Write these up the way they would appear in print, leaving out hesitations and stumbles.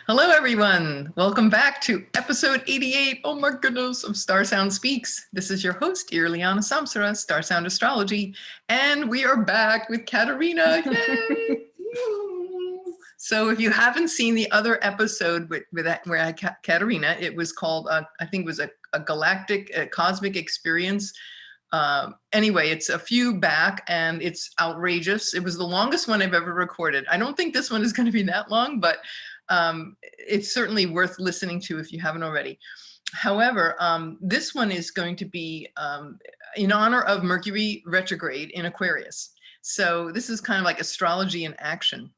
Hello, everyone. Welcome back to episode 88, oh my goodness, of StarSound Speaks. This is your host, Irlianna Samsara, StarSound Astrology, and we are back with Katarinah. Yay! So if you haven't seen the other episode where I Katarinah, it was called, I think it was a galactic, cosmic experience. Anyway, it's a few back and it's outrageous. It was the longest one I've ever recorded. I don't think this one is going to be that long, but it's certainly worth listening to if you haven't already. However, this one is going to be in honor of Mercury Retrograde in Aquarius. So this is kind of like astrology in action.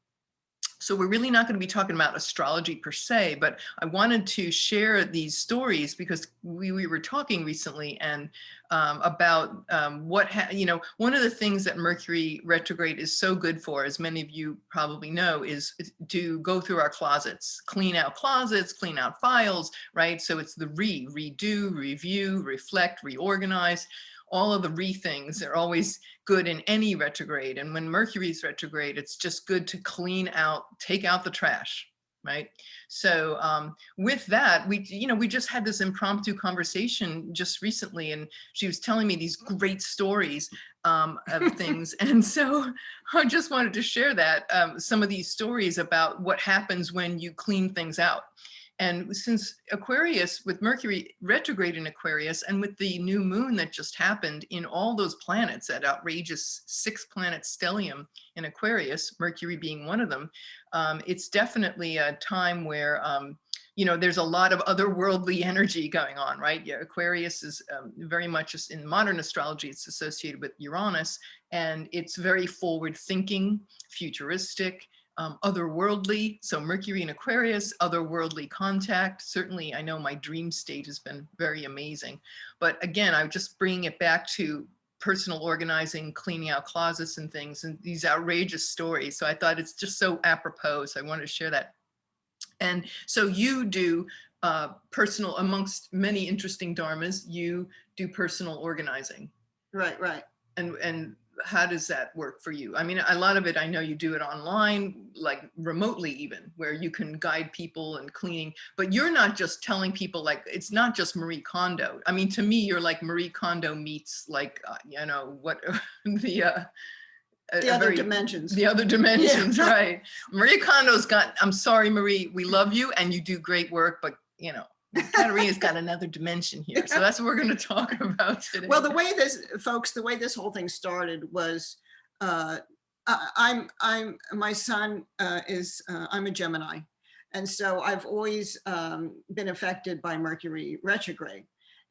So we're really not going to be talking about astrology per se, but I wanted to share these stories because we were talking recently and about one of the things that Mercury retrograde is so good for, as many of you probably know, is to go through our closets, clean out files, right? So it's the redo, review, reflect, reorganize. All of the things are always good in any retrograde. And when Mercury's retrograde, it's just good to clean out, take out the trash, right? So with that, we just had this impromptu conversation just recently, and she was telling me these great stories of things. And so I just wanted to share that, some of these stories about what happens when you clean things out. And since Aquarius, with Mercury retrograde in Aquarius, and with the new moon that just happened in all those planets, that outrageous 6-planet stellium in Aquarius, Mercury being one of them, it's definitely a time where, there's a lot of otherworldly energy going on, right? Yeah, Aquarius is very much, in modern astrology, it's associated with Uranus, and it's very forward thinking, futuristic, otherworldly. So Mercury in Aquarius, otherworldly contact. Certainly, I know my dream state has been very amazing. But again, I'm just bringing it back to personal organizing, cleaning out closets and things, and these outrageous stories. So I thought it's just so apropos. So I wanted to share that. And so you do personal, amongst many interesting dharmas, you do personal organizing. Right. And how does that work for you? I mean, a lot of it, I know you do it online, like remotely even, where you can guide people and cleaning, but you're not just telling people, like, it's not just Marie Kondo. I mean, to me, you're like Marie Kondo meets like, the other dimensions. The other dimensions, yeah. Right. Marie Kondo's got, I'm sorry, Marie, we love you and you do great work, but Katarina's got another dimension here. So that's what we're going to talk about today. Well, the way this whole thing started was, my son is, I'm a Gemini. And so I've always been affected by Mercury retrograde.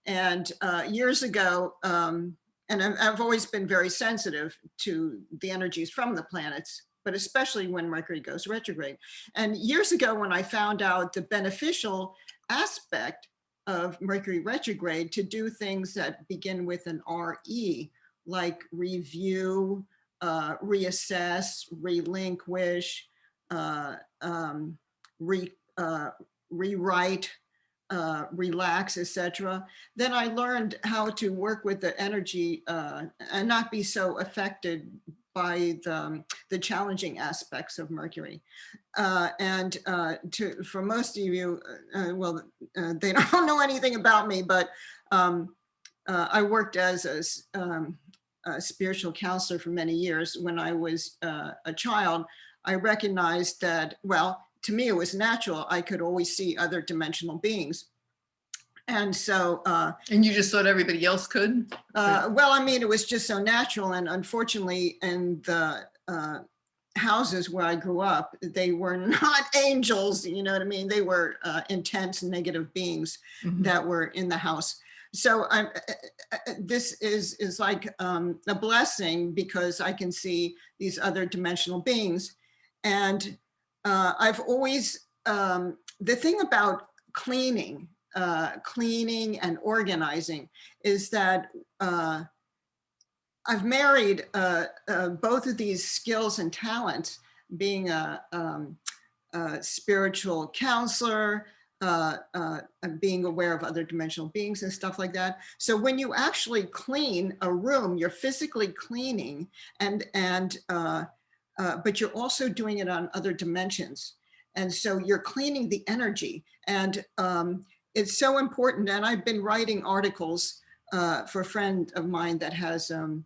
And years ago, and I've always been very sensitive to the energies from the planets, but especially when Mercury goes retrograde. And years ago, when I found out the beneficial aspect of Mercury retrograde to do things that begin with an RE, like review, reassess, relinquish, rewrite, relax, etc. Then I learned how to work with the energy and not be so affected by the challenging aspects of Mercury. For most of you, they don't know anything about me, but I worked as a spiritual counselor for many years. When I was a child, I recognized that, well, to me, it was natural. I could always see other dimensional beings. And so, and you just thought everybody else could? Well, I mean, it was just so natural. And unfortunately, in the houses where I grew up, they were not angels, you know what I mean? They were intense negative beings that were in the house. So this is like a blessing because I can see these other dimensional beings. And I've always, the thing about cleaning and organizing is that I've married both of these skills and talents, being a spiritual counselor, being aware of other dimensional beings and stuff like that. So when you actually clean a room, you're physically cleaning, but you're also doing it on other dimensions. And so you're cleaning the energy, and it's so important. And I've been writing articles for a friend of mine that has a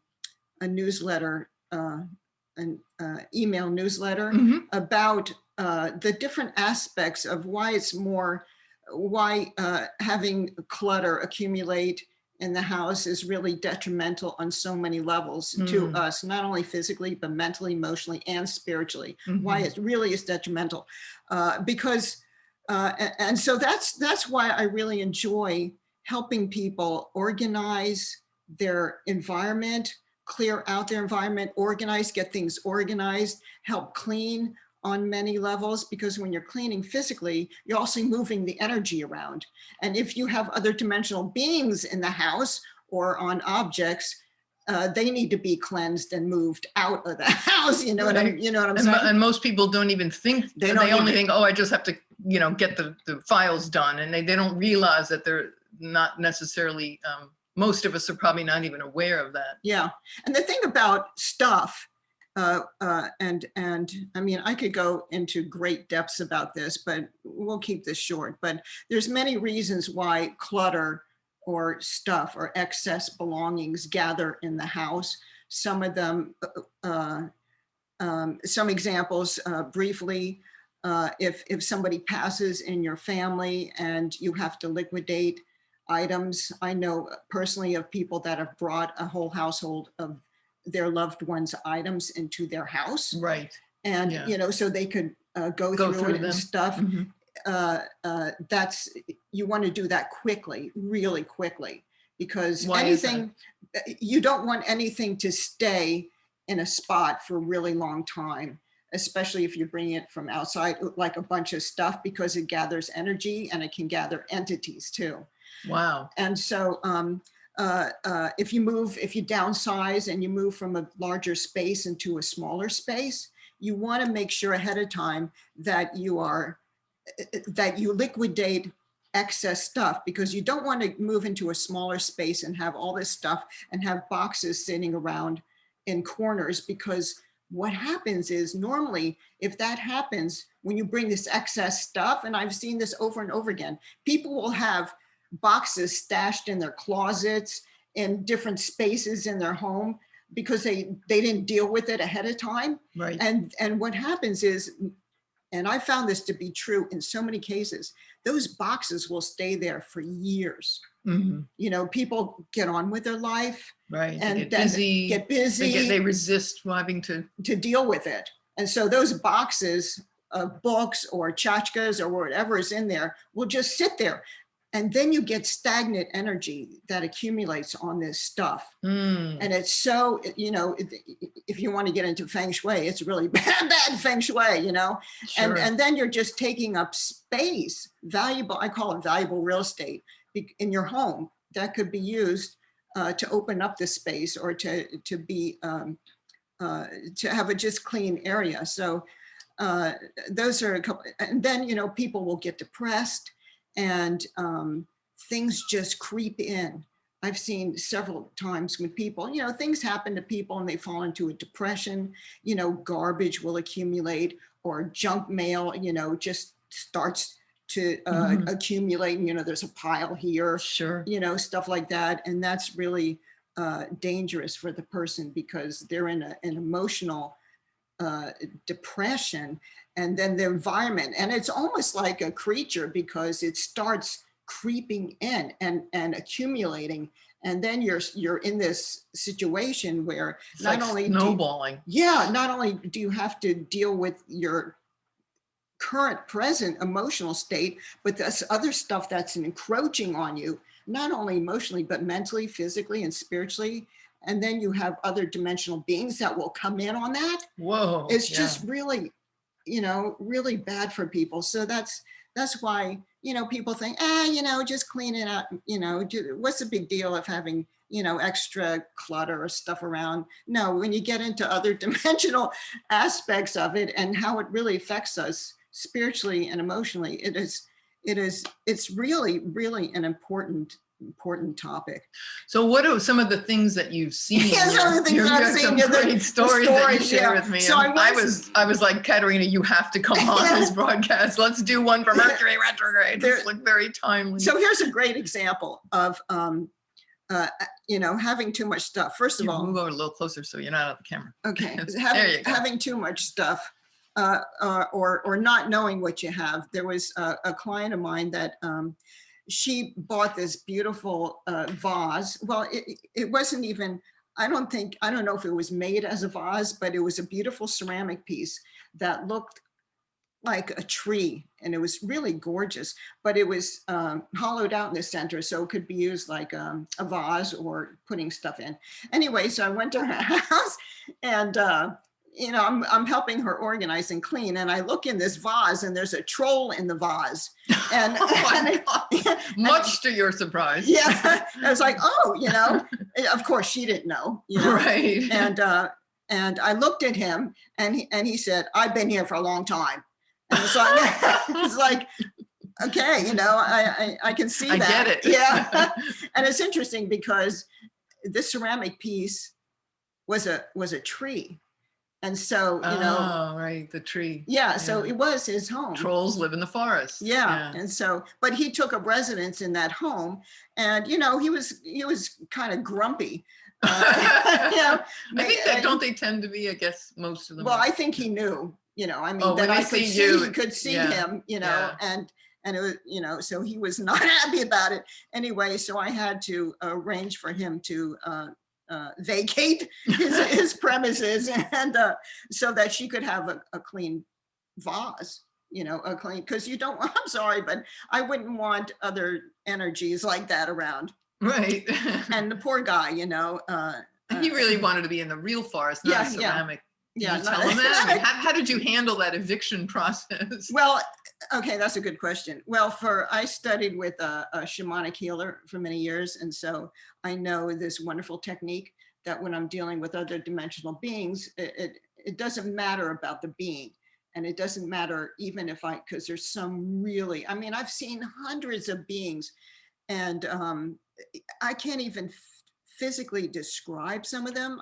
newsletter, an email newsletter about the different aspects of why having clutter accumulate in the house is really detrimental on so many levels to us, not only physically, but mentally, emotionally, and spiritually. Why it really is detrimental. And so that's why I really enjoy helping people organize their environment, clear out their environment, organize, get things organized, help clean on many levels, because when you're cleaning physically, you're also moving the energy around. And if you have other dimensional beings in the house or on objects, they need to be cleansed and moved out of the house. You know what I'm saying? And most people don't even think, they only think, oh, I just have to, get the files done. And they don't realize that they're not necessarily, most of us are probably not even aware of that. Yeah. And the thing about stuff, and I mean, I could go into great depths about this, but we'll keep this short. But there's many reasons why clutter or stuff or excess belongings gather in the house. Some of them, some examples briefly, if somebody passes in your family and you have to liquidate items. I know personally of people that have brought a whole household of their loved ones' items into their house. Right. And, so they could go through it and stuff. You want to do that quickly, really quickly, because you don't want anything to stay in a spot for a really long time, especially if you're bringing it from outside, like a bunch of stuff, because it gathers energy and it can gather entities too. Wow. And so if you downsize and you move from a larger space into a smaller space, you want to make sure ahead of time that you liquidate excess stuff, because you don't want to move into a smaller space and have all this stuff and have boxes sitting around in corners. Because what happens is, normally if that happens, when you bring this excess stuff, and I've seen this over and over again, people will have boxes stashed in their closets, in different spaces in their home, because they didn't deal with it ahead of time. Right. And what happens is, and I found this to be true in so many cases, those boxes will stay there for years. People get on with their life, right? And they get busy. They resist having to deal with it. And so those boxes of books or tchotchkes or whatever is in there will just sit there. And then you get stagnant energy that accumulates on this stuff. And it's so, if you want to get into feng shui, it's really bad feng shui, Sure. And then you're just taking up space, valuable, I call it valuable real estate in your home that could be used to open up the space, or to have a just clean area. So those are a couple, and then, people will get depressed, and things just creep in. I've seen several times when people, things happen to people and they fall into a depression, garbage will accumulate, or junk mail, just starts to accumulate, and, there's a pile here, sure, stuff like that. And that's really dangerous for the person, because they're in an emotional depression. And then the environment, and it's almost like a creature, because it starts creeping in and accumulating. And then you're in this situation where it's not only snowballing. Not only do you have to deal with your current present emotional state, but this other stuff that's encroaching on you, not only emotionally, but mentally, physically, and spiritually. And then you have other dimensional beings that will come in on that. Whoa. It's just really, really bad for people. So that's why, people think, just clean it out, what's the big deal of having, extra clutter or stuff around? No, when you get into other dimensional aspects of it and how it really affects us spiritually and emotionally, it's really, really an important important topic. So what are some of the things that you've seen? Yeah, some of the things I've seen, some great stories that you share with me. So I was like, Katarinah, you have to come on this broadcast. Let's do one for Mercury Retrograde. It's like very timely. So here's a great example of having too much stuff. First of all, move over a little closer so you're not out the camera. Okay, Having too much stuff or not knowing what you have. There was a client of mine that she bought this beautiful vase. Well, it wasn't even, I don't know if it was made as a vase, but it was a beautiful ceramic piece that looked like a tree, and it was really gorgeous, but it was hollowed out in the center, so it could be used like a vase or putting stuff in. Anyway, so I went to her house, and I'm helping her organize and clean, and I look in this vase, and there's a troll in the vase, and, much to your surprise. Yeah, I was like, oh, of course she didn't know, right? And I looked at him, and he said, "I've been here for a long time." And so it's like, okay, I can see that. I get it. Yeah, and it's interesting because this ceramic piece was a tree. And so, right, the tree. Yeah, so it was his home. Trolls live in the forest. Yeah. And so, but he took up residence in that home, and he was kind of grumpy. I think that don't they tend to be? I guess most of them. Well, I think he knew. That I could see him. And it was, so he was not happy about it anyway. So I had to arrange for him to vacate his premises, and so that she could have a clean vase, a clean, because I'm sorry, but I wouldn't want other energies like that around. Right. And the poor guy, he really wanted to be in the real forest, not ceramic. Yeah. Did you tell him that? I mean, how did you handle that eviction process? Well, okay, that's a good question. Well, I studied with a shamanic healer for many years, and so I know this wonderful technique that when I'm dealing with other dimensional beings, it doesn't matter about the being, and it doesn't matter even because there's some really, I've seen hundreds of beings, and I can't even physically describe some of them.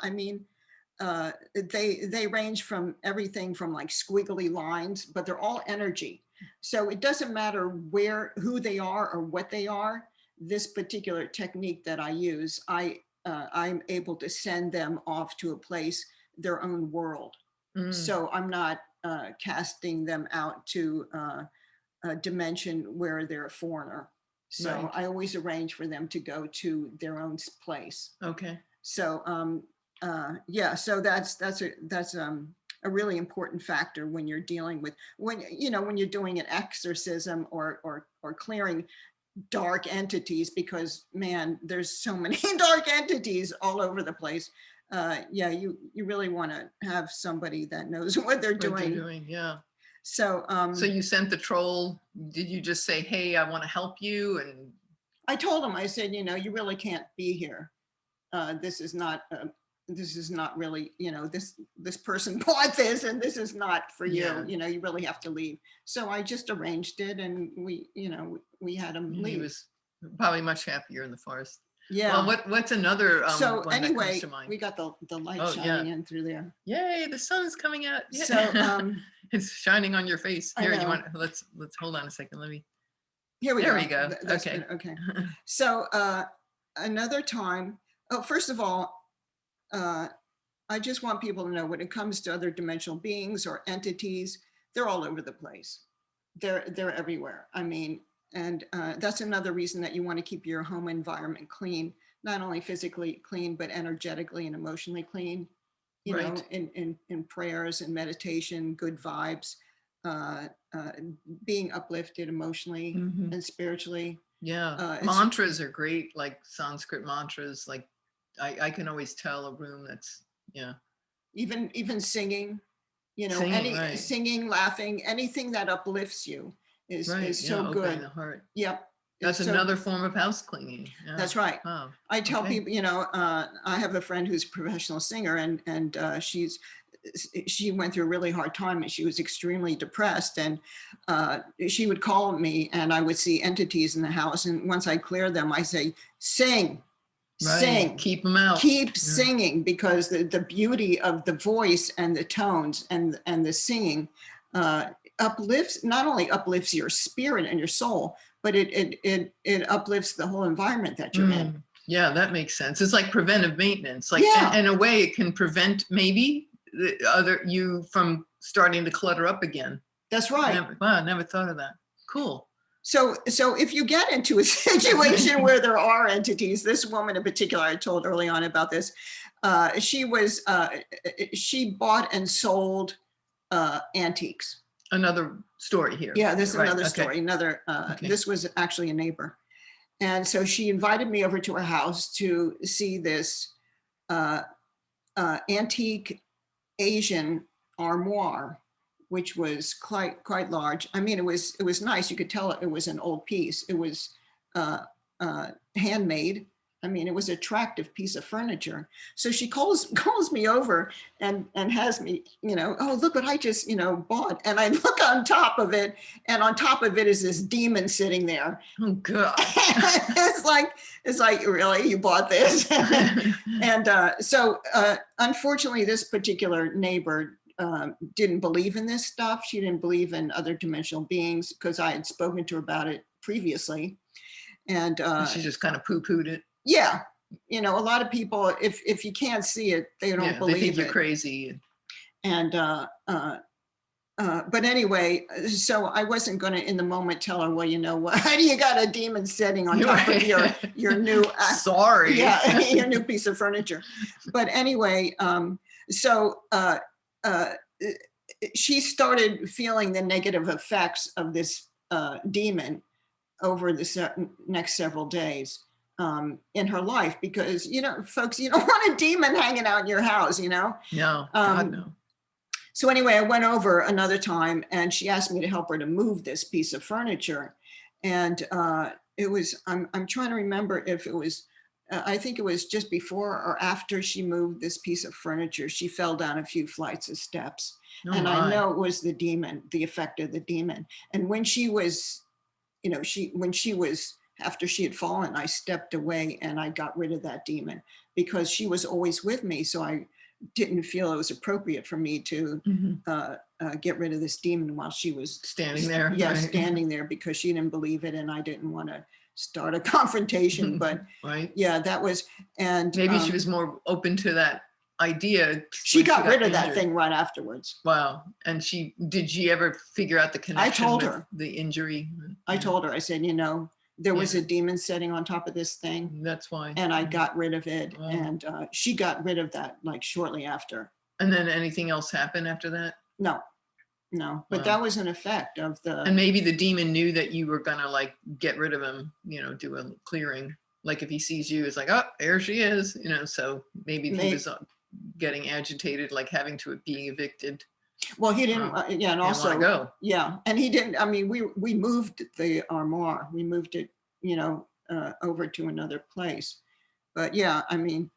They range from everything from like squiggly lines, but they're all energy. So it doesn't matter who they are or what they are. This particular technique that I use, I'm able to send them off to a place, their own world. So I'm not casting them out to a dimension where they're a foreigner. So right. I always arrange for them to go to their own place. Okay. So so that's a really important factor when you're dealing with when you're doing an exorcism or clearing dark entities, because man, there's so many dark entities all over the place. You really want to have somebody that knows what they're doing. Yeah. So so you sent the troll. Did you just say, "Hey, I want to help you"? And I told him, I said, you really can't be here. This is not really, this person bought this, and this is not for you. Yeah. You really have to leave. So I just arranged it, and we had him leave. He was probably much happier in the forest. Yeah. Well, what's another so one anyway, that comes to mind? We got the light shining in through there. Yay, the sun's coming out. Yeah. So it's shining on your face. Here, let's hold on a second. Here we go. There we go. Okay. Good. Okay. So another time, first of all, I just want people to know, when it comes to other dimensional beings or entities, they're all over the place. They're everywhere. And that's another reason that you want to keep your home environment clean, not only physically clean, but energetically and emotionally clean, right. in prayers and meditation, good vibes, being uplifted emotionally and spiritually. Yeah. Mantras are great, like Sanskrit mantras. Like I can always tell a room that's, Even singing, singing, singing, laughing, anything that uplifts you is so good. The heart. Yep. That's another form of house cleaning. Yeah. That's right. Oh, I tell people, I have a friend who's a professional singer, and she went through a really hard time and she was extremely depressed, and she would call me and I would see entities in the house, and once I clear them, I say, sing, sing, keep them out, keep singing, because the beauty of the voice and the tones and the singing uplifts, not only uplifts your spirit and your soul, but it uplifts the whole environment that you're in. Yeah, that makes sense. It's like preventive maintenance. Like, Yeah. in a way, it can prevent maybe you from starting to clutter up again. That's right. I never thought of that. Cool. So if you get into a situation where there are entities, this woman in particular, I told early on about this, she bought and sold antiques. Another story here. Yeah, this is another story. This was actually a neighbor. And so she invited me over to her house to see this antique Asian armoire, which was quite large. I mean, it was nice. You could tell it was an old piece. It was handmade. I mean, it was an attractive piece of furniture. So she calls me over and has me, oh, look what I just, bought. And I look on top of it, and on top of it is this demon sitting there. Oh, God. it's like, really, you bought this? And so unfortunately, this particular neighbor didn't believe in this stuff. She didn't believe in other dimensional beings, because I had spoken to her about it previously. And she just kind of poo-pooed it. Yeah. A lot of people, if you can't see it, they don't believe it. They think you're crazy. And, but anyway, so I wasn't going to in the moment tell her, well, you know what, you got a demon sitting on top of your new, sorry. Yeah, your new piece of furniture. But anyway, she started feeling the negative effects of this demon over the next several days. In her life, because folks, you don't want a demon hanging out in your house. No, God, no. So anyway, I went over another time, and she asked me to help her to move this piece of furniture, and it was I'm trying to remember if it was I think it was just before or after she moved this piece of furniture. She fell down a few flights of steps, and I know it was the demon, the effect of the demon. And when she was, after she had fallen, I stepped away and I got rid of that demon, because she was always with me. So I didn't feel it was appropriate for me to get rid of this demon while she was standing there. Yeah, standing there, because she didn't believe it, and I didn't want to start a confrontation. But yeah, that was, and maybe she was more open to that idea. She got rid of that thing right afterwards. Wow. And did she ever figure out the connection? I told her the injury. I told her, I said, there was a demon sitting on top of this thing. That's why. And I got rid of it. Wow. And she got rid of that like shortly after. And then anything else happened after that? No. But that was an effect of the. And maybe the demon knew that you were gonna like get rid of him, do a clearing. Like if he sees you, it's like, oh, there she is, so maybe he was getting agitated, like having to be evicted. Well, he didn't, and also, go. Yeah, and he didn't, I mean, we moved the armoire, we moved it, over to another place. But yeah, I mean,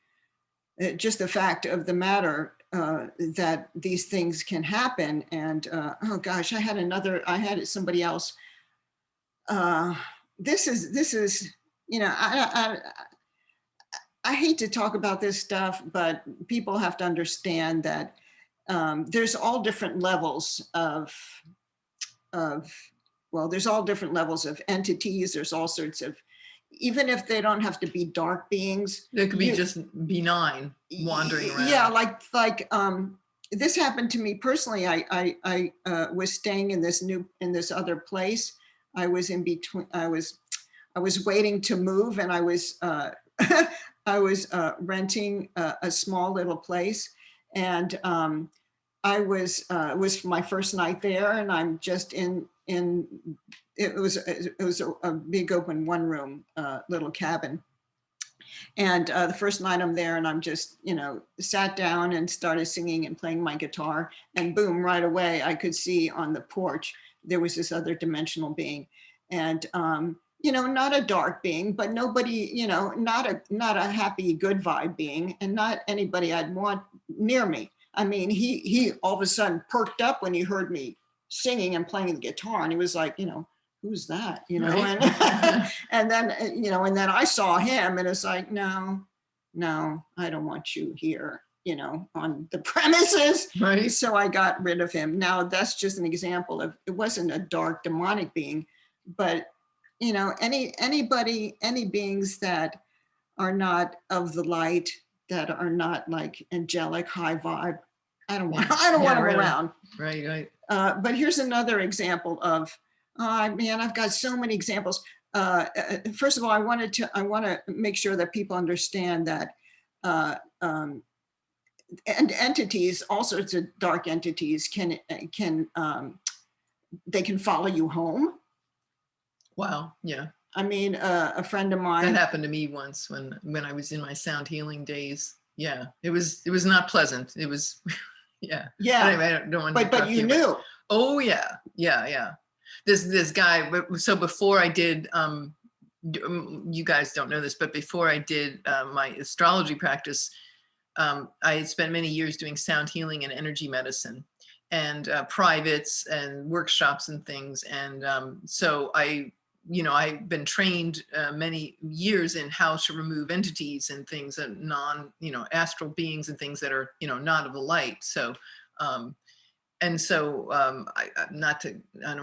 just the fact of the matter that these things can happen. And, oh gosh, I had somebody else. This is, I hate to talk about this stuff, but people have to understand that there's all different levels there's all different levels of entities. There's all sorts of, even if they don't have to be dark beings. They could be just benign, wandering around. Yeah, like this happened to me personally. I was staying in this other place. I was in between. I was waiting to move, and I was I was renting a small little place, and I was it was my first night there, and I'm just in it was a big open one room little cabin. And the first night I'm there, and I'm just, sat down and started singing and playing my guitar, and boom, right away, I could see on the porch, there was this other dimensional being. And, not a dark being, but nobody, not a happy, good vibe being, and not anybody I'd want near me. I mean, he all of a sudden perked up when he heard me singing and playing the guitar, and he was like, who's that? Right. And then, and then I saw him, and it's like, no, I don't want you here, on the premises. Right. So I got rid of him. Now that's just an example of, it wasn't a dark demonic being, but any beings that are not of the light, that are not like angelic, high vibe, I don't want them really. around. Right. But here's another example of, man, I've got so many examples. First of all, I want to make sure that people understand that and entities, all sorts of dark entities, they can follow you home. Wow. Yeah. I mean, a friend of mine. That happened to me once when I was in my sound healing days. Yeah, it was not pleasant. It was, yeah. Yeah. Anyway, I don't want to but you knew. Oh yeah. This guy. So before I did, you guys don't know this, but before I did my astrology practice, I had spent many years doing sound healing and energy medicine, and privates and workshops and things, and so I've been trained many years in how to remove entities and things, and astral beings and things that are, not of the light. So, I don't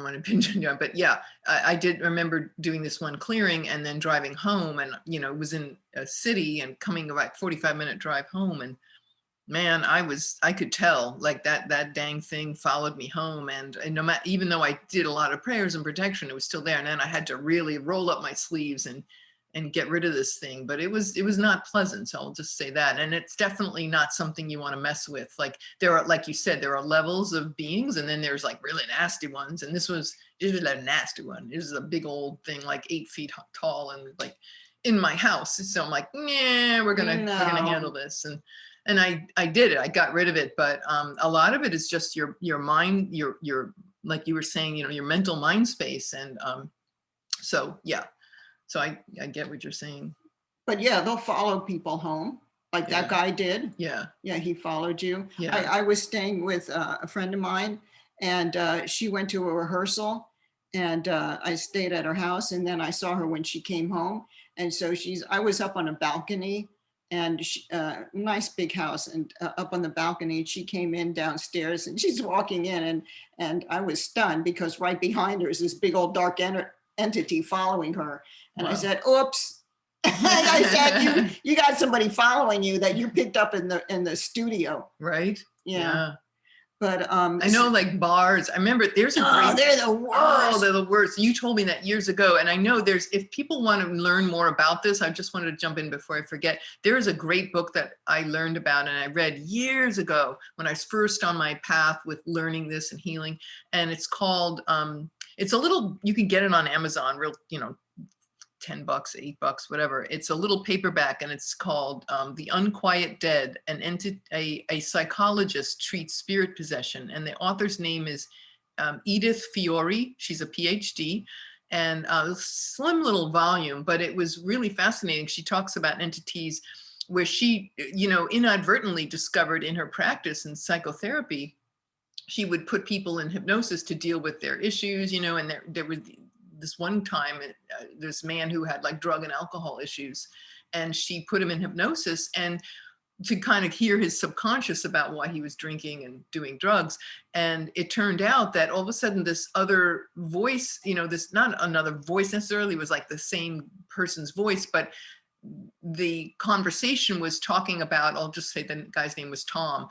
want to pinch on you, but yeah, I did remember doing this one clearing and then driving home, and, it was in a city and coming about 45-minute drive home. And man, I could tell, like, that dang thing followed me home, and no matter, even though I did a lot of prayers and protection, it was still there. And then I had to really roll up my sleeves and get rid of this thing. But it was not pleasant. So I'll just say that. And it's definitely not something you want to mess with. Like, there are, like you said, there are levels of beings, and then there's like really nasty ones. And this was a nasty one. It was a big old thing, like 8 feet tall, and like in my house. So I'm like, yeah, we're gonna handle this. And I did it. I got rid of it. But a lot of it is just your mind, your like you were saying, your mental mind space. And so yeah. So I get what you're saying. But yeah, they'll follow people home, like that guy did. Yeah. Yeah, he followed you. Yeah. I was staying with a friend of mine, and she went to a rehearsal, and I stayed at her house, and then I saw her when she came home. And so I was up on a balcony, and nice big house, and up on the balcony, she came in downstairs, and she's walking in, and I was stunned, because right behind her is this big old dark entity following her. And wow. I said, oops. I said, you got somebody following you that you picked up in the studio. Right. Yeah. But I know, like, bars. I remember there's they're the worst. Oh, they're the worst. You told me that years ago. And I know if people want to learn more about this, I just wanted to jump in before I forget. There is a great book that I learned about and I read years ago when I was first on my path with learning this and healing. And it's called, it's a little, you can get it on Amazon, real, $10, $8, whatever. It's a little paperback, and it's called The Unquiet Dead, a psychologist treats spirit possession. And the author's name is Edith Fiore. She's a PhD, and a slim little volume, but it was really fascinating. She talks about entities where she, inadvertently discovered in her practice in psychotherapy, she would put people in hypnosis to deal with their issues, and there was this one time, this man who had like drug and alcohol issues, and she put him in hypnosis and to kind of hear his subconscious about why he was drinking and doing drugs. And it turned out that all of a sudden this other voice, this, not another voice necessarily, was like the same person's voice, but the conversation was talking about, I'll just say the guy's name was Tom.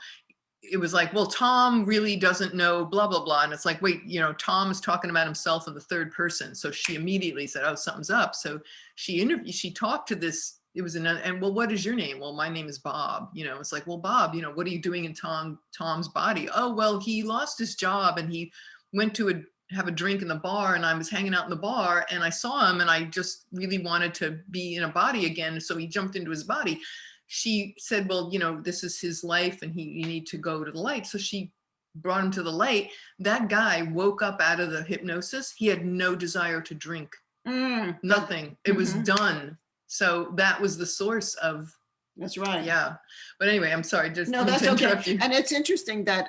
It was like, well, Tom really doesn't know blah, blah, blah. And it's like, wait, Tom is talking about himself in the third person. So she immediately said, oh, something's up. So she talked to this, it was another, and well, what is your name? Well, my name is Bob. It's like, well, Bob, what are you doing in Tom's body? Oh, well, he lost his job and he went to have a drink in the bar, and I was hanging out in the bar and I saw him and I just really wanted to be in a body again. So he jumped into his body. She said, well, this is his life and you need to go to the light. So she brought him to the light. That guy woke up out of the hypnosis. He had no desire to drink, nothing. It was done. So that was the source of That's right. Yeah. But anyway, I'm sorry, just No, didn't that's okay. interrupt you. And it's interesting that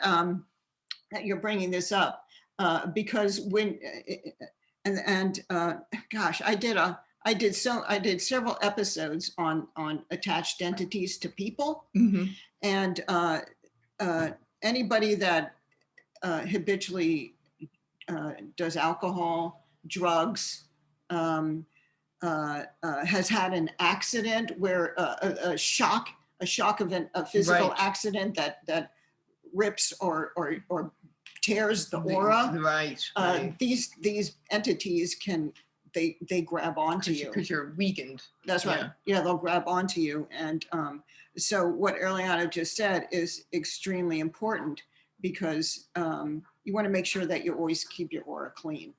that you're bringing this up because when gosh, I did several episodes on attached entities to people, Mhm. and anybody that habitually does alcohol, drugs, has had an accident where a shock of a physical Right. accident that rips or tears the aura. Right. These entities they grab onto you Because you're weakened. That's right. Yeah, they'll grab onto you. And so what Irlianna just said is extremely important because you want to make sure that you always keep your aura clean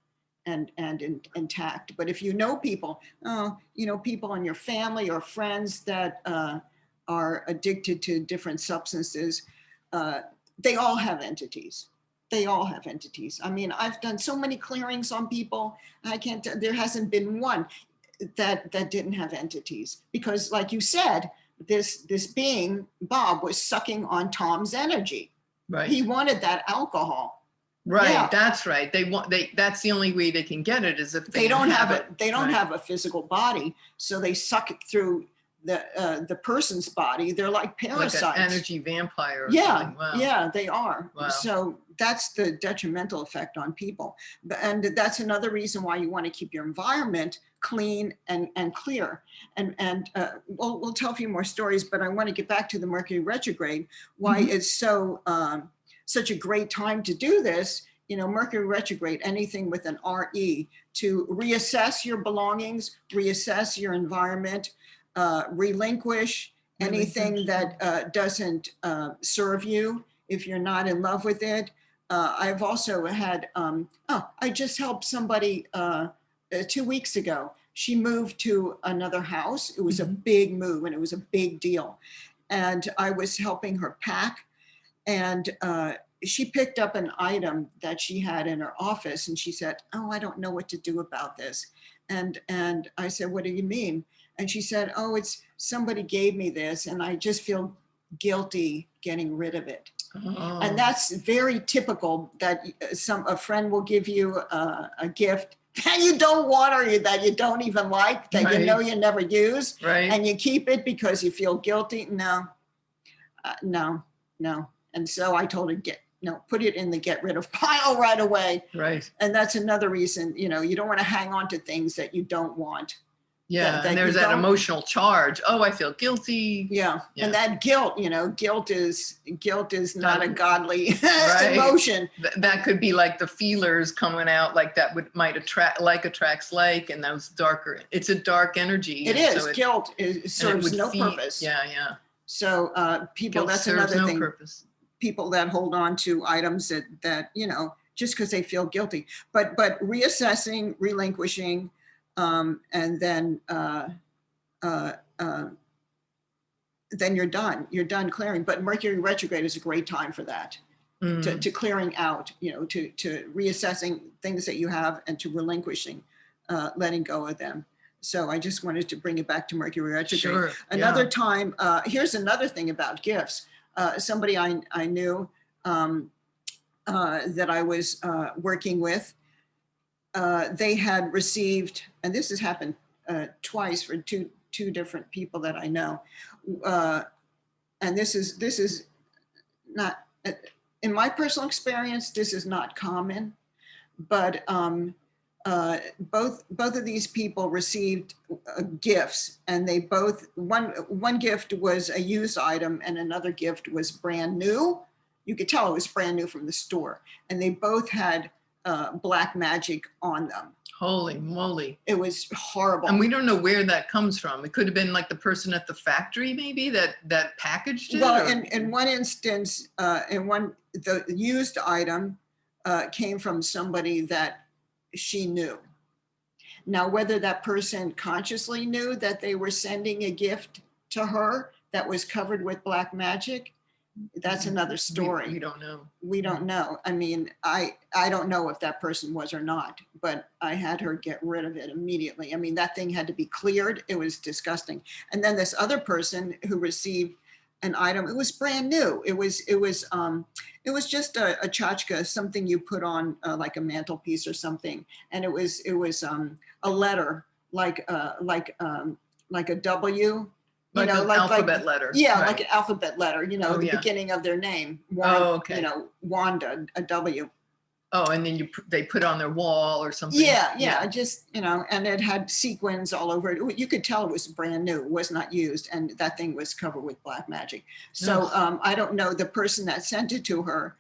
and intact. But if you know people, people in your family or friends that are addicted to different substances, they all have entities. They all have entities. I mean, I've done so many clearings on people. There hasn't been one that didn't have entities, because like you said, this being Bob was sucking on Tom's energy. Right. He wanted that alcohol. Right. Yeah. That's right. That's the only way they can get it is if They don't have it. They don't right. have a physical body, so they suck it through the person's body. They're like parasites. Like an energy vampire or yeah something. Wow. Yeah, they are. Wow. So that's the detrimental effect on people, and that's another reason why you want to keep your environment clean and clear. And we'll tell a few more stories, but I want to get back to the Mercury retrograde, why it's so such a great time to do this. Mercury retrograde, anything with an RE, to reassess your belongings, reassess your environment, relinquish anything that doesn't serve you if you're not in love with it. I've also had, I just helped somebody 2 weeks ago. She moved to another house. It was a big move and it was a big deal. And I was helping her pack, and she picked up an item that she had in her office, and she said, "Oh, I don't know what to do about this." And I said, "What do you mean?" And she said, "Oh, it's somebody gave me this and I just feel guilty getting rid of it." Oh. And that's very typical, that a friend will give you a gift that you don't want, or that you don't even like, that right. you never use, right. and you keep it because you feel guilty. No. And so I told her, put it in the get rid of pile right away. Right. And that's another reason, you don't want to hang on to things that you don't want. Yeah, and there's that emotional charge. Oh, I feel guilty. Yeah. And that guilt, guilt is not a godly emotion. That could be like the feelers coming out, like that might attract, like attracts like, and those darker. It's a dark energy. It is. So guilt serves no purpose. Yeah. So people, guilt that's another thing. Purpose. People that hold on to items that just because they feel guilty, but reassessing, relinquishing. And then you're done. You're done clearing. But Mercury retrograde is a great time for that, to clearing out, to reassessing things that you have and to relinquishing, letting go of them. So I just wanted to bring it back to Mercury retrograde. Sure. Another time. Here's another thing about gifts. Somebody I knew that I was working with. They had received, and this has happened twice for two different people that I know, and this is not, in my personal experience, this is not common, but both of these people received gifts, and they both, one gift was a used item and another gift was brand new. You could tell it was brand new from the store, and they both had black magic on them. Holy moly. It was horrible. And we don't know where that comes from. It could have been like the person at the factory, maybe, that packaged it. Well, in one instance, the used item came from somebody that she knew. Now, whether that person consciously knew that they were sending a gift to her that was covered with black magic, That's another story. We don't know. We don't know. I mean, I don't know if that person was or not, but I had her get rid of it immediately. I mean, that thing had to be cleared. It was disgusting. And then this other person who received an item, it was brand new. It was just a tchotchke, something you put on like a mantelpiece or something. And it was a letter like a W. Like an alphabet letter. Yeah, right. like an alphabet letter, the beginning of their name. Okay. Wanda, a W. Oh, and then they put on their wall or something. Yeah. Just, and it had sequins all over it. You could tell it was brand new, it was not used. And that thing was covered with black magic. So I don't know, the person that sent it to her,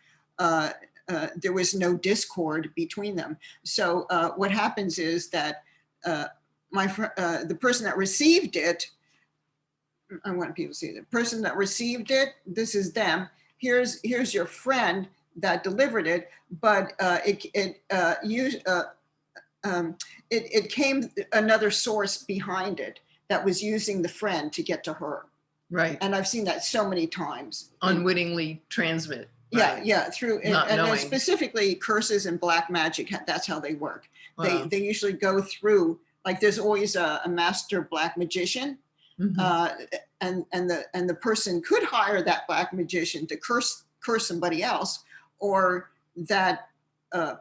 there was no discord between them. So what happens is that the person that received it, I want people to see the person that received it. This is them. Here's your friend that delivered it, but it came another source behind it that was using the friend to get to her. Right. And I've seen that so many times. Unwittingly transmit. Right? Yeah. Through and specifically curses and black magic. That's how they work. Wow. They usually go through, like there's always a master black magician. And the person could hire that black magician to curse somebody else, or that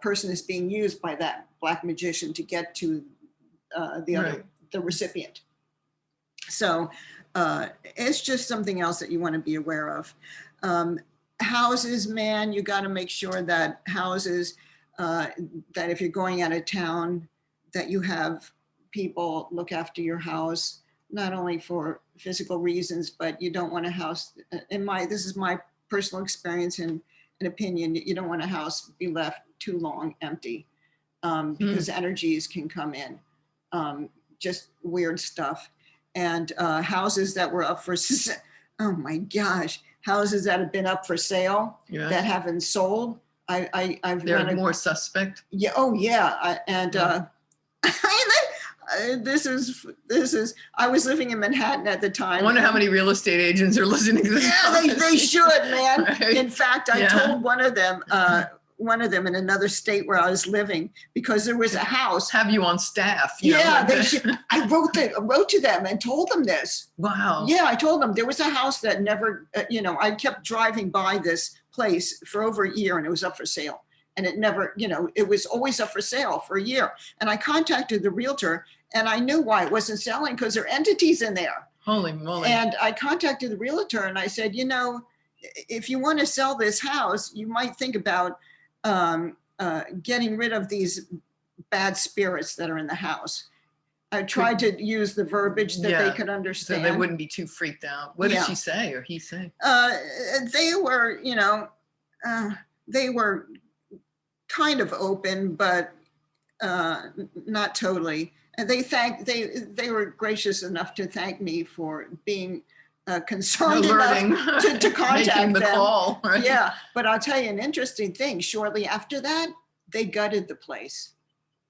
person is being used by that black magician to get to the recipient. So it's just something else that you want to be aware of. Houses, man, you got to make sure that houses, that if you're going out of town, that you have people look after your house. Not only for physical reasons, but you don't want a house, this is my personal experience and an opinion, you don't want a house be left too long empty because energies can come in, just weird stuff. And houses that were up for, oh my gosh, houses that have been up for sale that haven't sold. They're more suspect. Yeah. Oh yeah. This is, I was living in Manhattan at the time. I wonder how many real estate agents are listening to this. Yeah, they should, man. Right? In fact, I told one of them in another state where I was living, because there was a house. Have you on staff? They should. I wrote to them and told them this. Wow. Yeah, I told them there was a house that never, I kept driving by this place for over a year and it was up for sale. And it never, it was always up for sale for a year. And I contacted the realtor and I knew why it wasn't selling, because there are entities in there. Holy moly. And I contacted the realtor and I said, if you want to sell this house, you might think about getting rid of these bad spirits that are in the house. I tried to use the verbiage that they could understand. So they wouldn't be too freaked out. What did she say or he say? They were, they were kind of open, but not totally. And they were gracious enough to thank me for being concerned enough to contact them. Call, right? Yeah, but I'll tell you an interesting thing. Shortly after that, they gutted the place.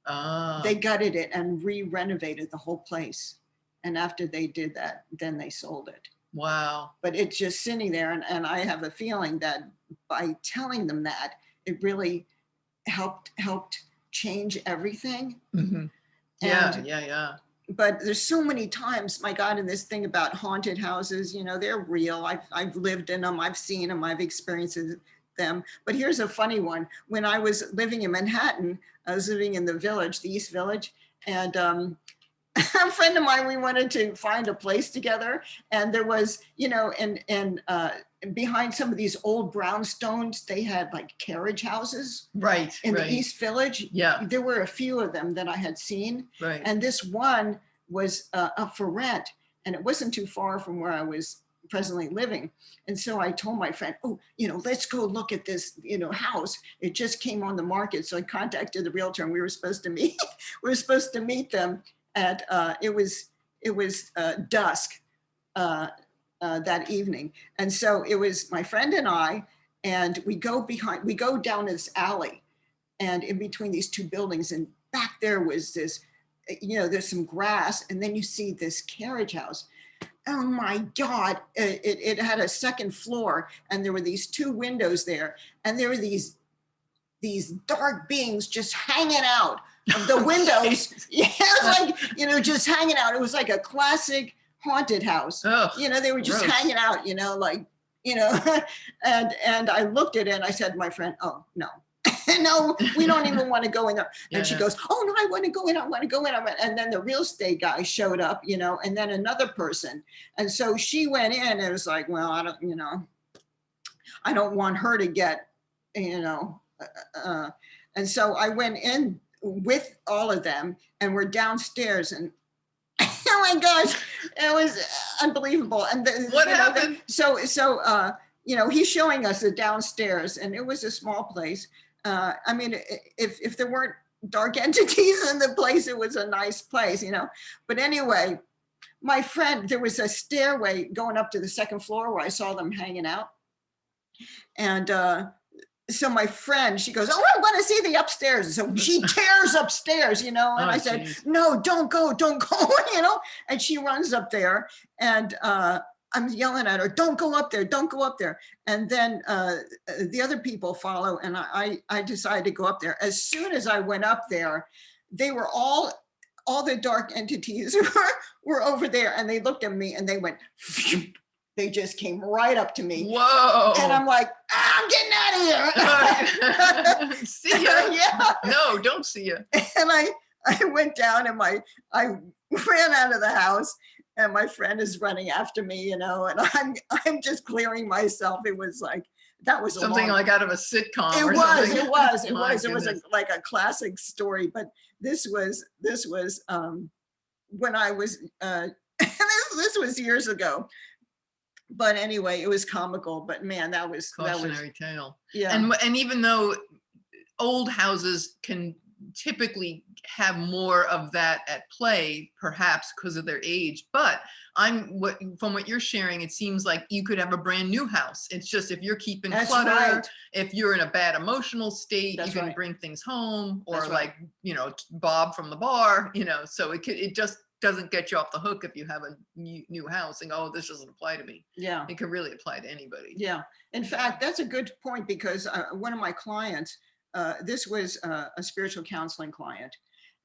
They gutted it and re-renovated the whole place. And after they did that, then they sold it. Wow. But it's just sitting there. And I have a feeling that by telling them that, it really helped change everything. Mm-hmm. Yeah. But there's so many times, my God, in this thing about haunted houses, they're real. I've lived in them. I've seen them. I've experienced them. But here's a funny one. When I was living in Manhattan, I was living in the village, the East Village, and a friend of mine, we wanted to find a place together. And there was, behind some of these old brownstones, they had like carriage houses. Right. In the East Village. Yeah. There were a few of them that I had seen. Right. And this one was up for rent. And it wasn't too far from where I was presently living. And so I told my friend, let's go look at this, house. It just came on the market. So I contacted the realtor and we were supposed to meet. We were supposed to meet them at, it was dusk that evening. And so it was my friend and I, and we go down this alley, and in between these two buildings, and back there was this, there's some grass, and then you see this carriage house. oh my God, it had a second floor, and there were these 2 windows there, and there were these dark beings just hanging out of the windows. Yeah, it was like, just hanging out. It was like a classic haunted house. Ugh, They were just gross. hanging out, like, and I looked at it and I said to my friend, oh, no. No, we don't even want to go in there. And she goes, oh no, I want to go in. I want to go in. And then the real estate guy showed up, and then another person. And so she went in and it was like, well, I don't want her to get, and so I went in with all of them, and we're downstairs, and oh my gosh, it was unbelievable. And what happened? So he's showing us the downstairs, and it was a small place. I mean, if there weren't dark entities in the place, it was a nice place, But anyway, my friend, there was a stairway going up to the second floor where I saw them hanging out. And so my friend, she goes, oh, I want to see the upstairs. So she tears upstairs, and I said, no, don't go, and she runs up there, and I'm yelling at her, don't go up there, don't go up there. And then the other people follow, and I decided to go up there. As soon as I went up there, they were all the dark entities were over there, and they looked at me and they went, phew. They just came right up to me. Whoa. And I'm like, I'm getting out of here. See ya. Yeah. No, don't see ya. And I went down, and I ran out of the house, and my friend is running after me, and I'm just clearing myself. It was like, that was something like out of a sitcom. It was like a classic story. But this was when I was this was years ago. But anyway, it was comical. But man, that was cautionary tale. Yeah. And even though old houses can typically have more of that at play, perhaps because of their age, but from what you're sharing, it seems like you could have a brand new house. It's just if you're keeping clutter, right. If you're in a bad emotional state, That's you can right. bring things home, or That's like right. Bob from the bar, so it just doesn't get you off the hook if you have a new house and go, oh, this doesn't apply to me. Yeah, it could really apply to anybody. Yeah, in fact, that's a good point, because one of my clients, this was a spiritual counseling client,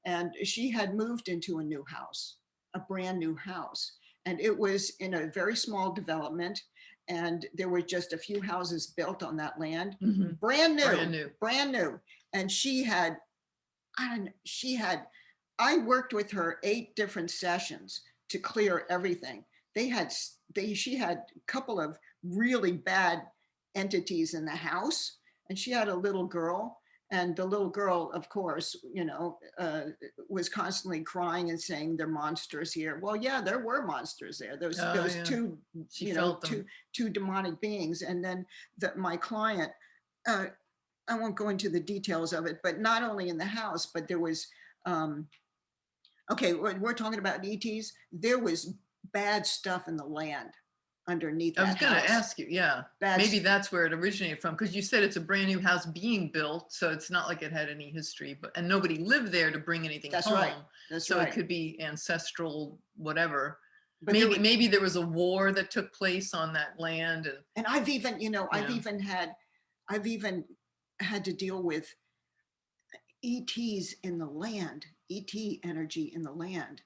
and she had moved into a new house, a brand new house, and it was in a very small development, and there were just a few houses built on that land. Mm-hmm. brand new. And I worked with her 8 different sessions to clear everything. She had a couple of really bad entities in the house, and she had a little girl, and the little girl, of course, was constantly crying and saying, they're monsters here. Well, yeah, there were monsters there. Those yeah. two demonic beings. And then my client, I won't go into the details of it, but not only in the house, but there was, okay, we're talking about ETs. There was bad stuff in the land underneath that house. I was going to ask you, yeah. Maybe that's where it originated from, because you said it's a brand new house being built, so it's not like it had any history, and nobody lived there to bring anything home. Right. That's right. So it could be ancestral, whatever. But maybe there was a war that took place on that land. And I've even, I've even had to deal with ETs in the land, ET energy in the land,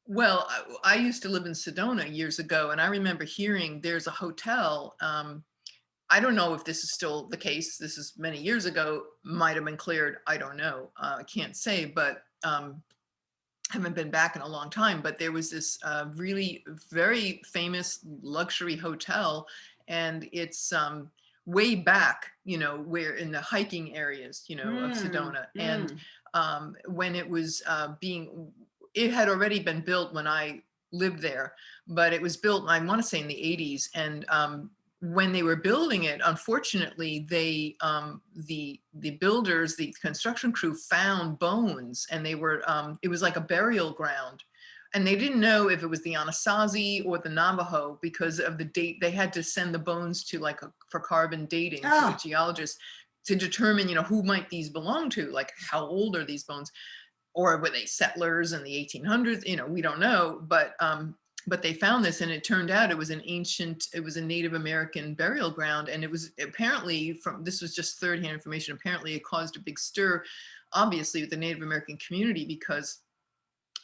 Well, I used to live in Sedona years ago, and I remember hearing there's a hotel. I don't know if this is still the case. This is many years ago, might have been cleared. I don't know. I can't say, but haven't been back in a long time. But there was this really very famous luxury hotel, and it's way back, where in the hiking areas, of Sedona. And when it was it had already been built when I lived there, but it was built, I want to say, in the 80s. And when they were building it, unfortunately, the builders, the construction crew, found bones, and they were it was like a burial ground. And they didn't know if it was the Anasazi or the Navajo because of the date. They had to send the bones to for carbon dating to a geologist to determine, who might these belong to, like how old are these bones, or were they settlers in the 1800s? We don't know. But but they found this, and it turned out it was a Native American burial ground. And it was apparently this was just third-hand information. Apparently it caused a big stir, obviously, with the Native American community, because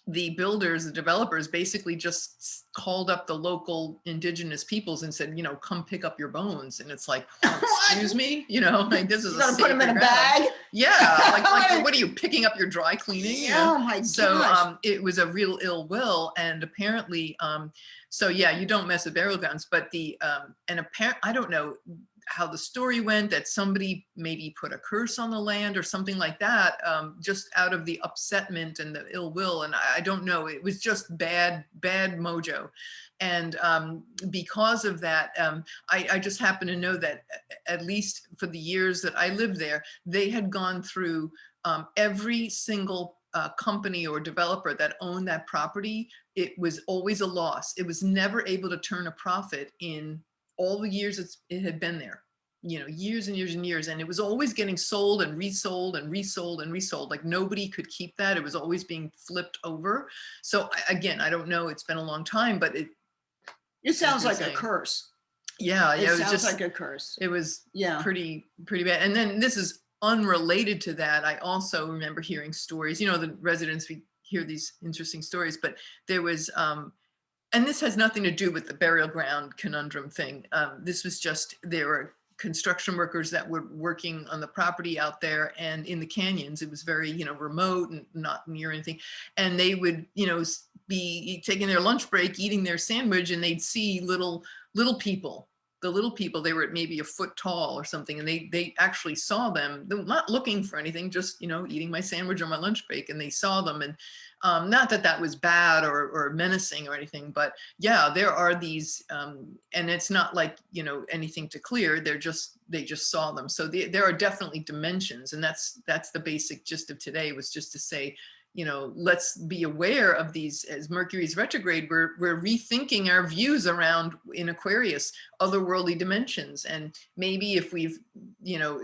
the builders, the developers basically just called up the local indigenous peoples and said, come pick up your bones. And it's like, excuse me, like this is gonna put them in a bag. Yeah, like what are you picking up your dry cleaning? Oh my gosh. So it was a real ill will, and apparently, so yeah, you don't mess with burial grounds. But I don't know how the story went, that somebody maybe put a curse on the land or something like that, just out of the upsetment and the ill will. And I don't know, it was just bad mojo. And because of that, I just happen to know that at least for the years that I lived there, they had gone through every single company or developer that owned that property. It was always a loss. It was never able to turn a profit in all the years it had been there, years and years and years. And it was always getting sold and resold and resold and resold. Like nobody could keep that. It was always being flipped over. So again, I don't know, it's been a long time, but it sounds like a curse. Yeah. It sounds just like a curse. It was pretty bad. And then this is unrelated to that. I also remember hearing stories, the residents, we hear these interesting stories, but there was, and this has nothing to do with the burial ground conundrum thing. This was just, there were construction workers that were working on the property out there and in the canyons. It was very, remote and not near anything. And they would, be taking their lunch break, eating their sandwich, and they'd see little people. The little people, they were maybe a foot tall or something, and they actually saw them. They're not looking for anything, just eating my sandwich on my lunch break, and they saw them. And not that was bad or menacing or anything, but yeah, there are these, and it's not like anything to clear. They just saw them. So there are definitely dimensions, and that's the basic gist of today, was just to say, let's be aware of these. As Mercury's retrograde, we're rethinking our views around, in Aquarius, otherworldly dimensions. And maybe if we've,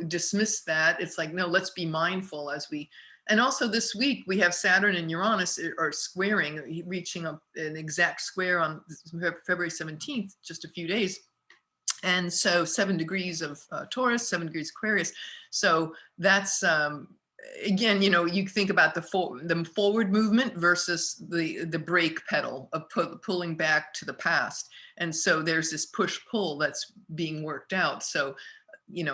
dismissed that, it's like, no, let's be mindful as we, and also this week we have Saturn and Uranus are squaring, reaching an exact square on February 17th, just a few days. And so 7 degrees of Taurus, 7 degrees Aquarius. So that's, again, you think about the forward movement versus the brake pedal of pulling back to the past. And so there's this push-pull that's being worked out. So,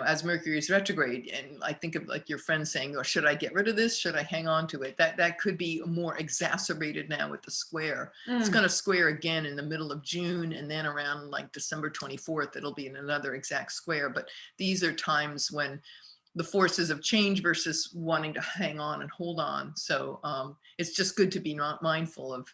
as Mercury is retrograde, and I think of like your friend saying, should I get rid of this? Should I hang on to it? That could be more exacerbated now with the square. It's going to square again in the middle of June, and then around like December 24th, it'll be in another exact square. But these are times when the forces of change versus wanting to hang on and hold on. So it's just good to be not mindful of,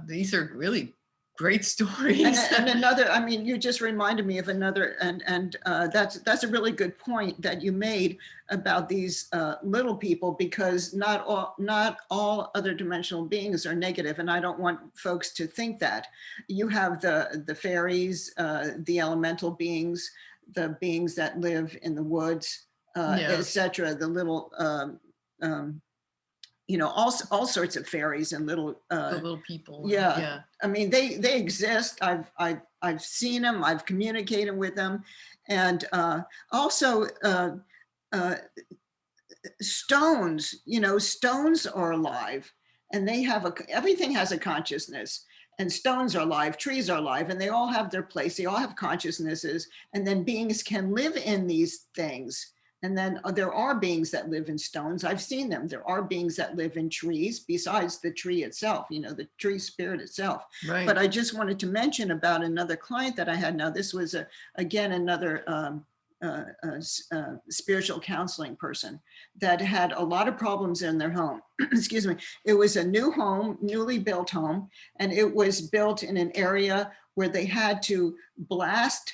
these are really great stories. And another, you just reminded me of another, and that's a really good point that you made about these little people, because not all other dimensional beings are negative, and I don't want folks to think that. You have the fairies, the elemental beings, the beings that live in the woods, etc. The little, all sorts of fairies and little the little people. Yeah. They exist. I've seen them. I've communicated with them, and also stones. Stones are alive, and they have everything has a consciousness. And stones are alive, trees are alive, and they all have their place. They all have consciousnesses, and then beings can live in these things. And then there are beings that live in stones. I've seen them. There are beings that live in trees besides the tree itself, the tree spirit itself. Right. But I just wanted to mention about another client that I had. Now, this was, again, another spiritual counseling person that had a lot of problems in their home. Excuse me. It was a new home, newly built home, and it was built in an area where they had to blast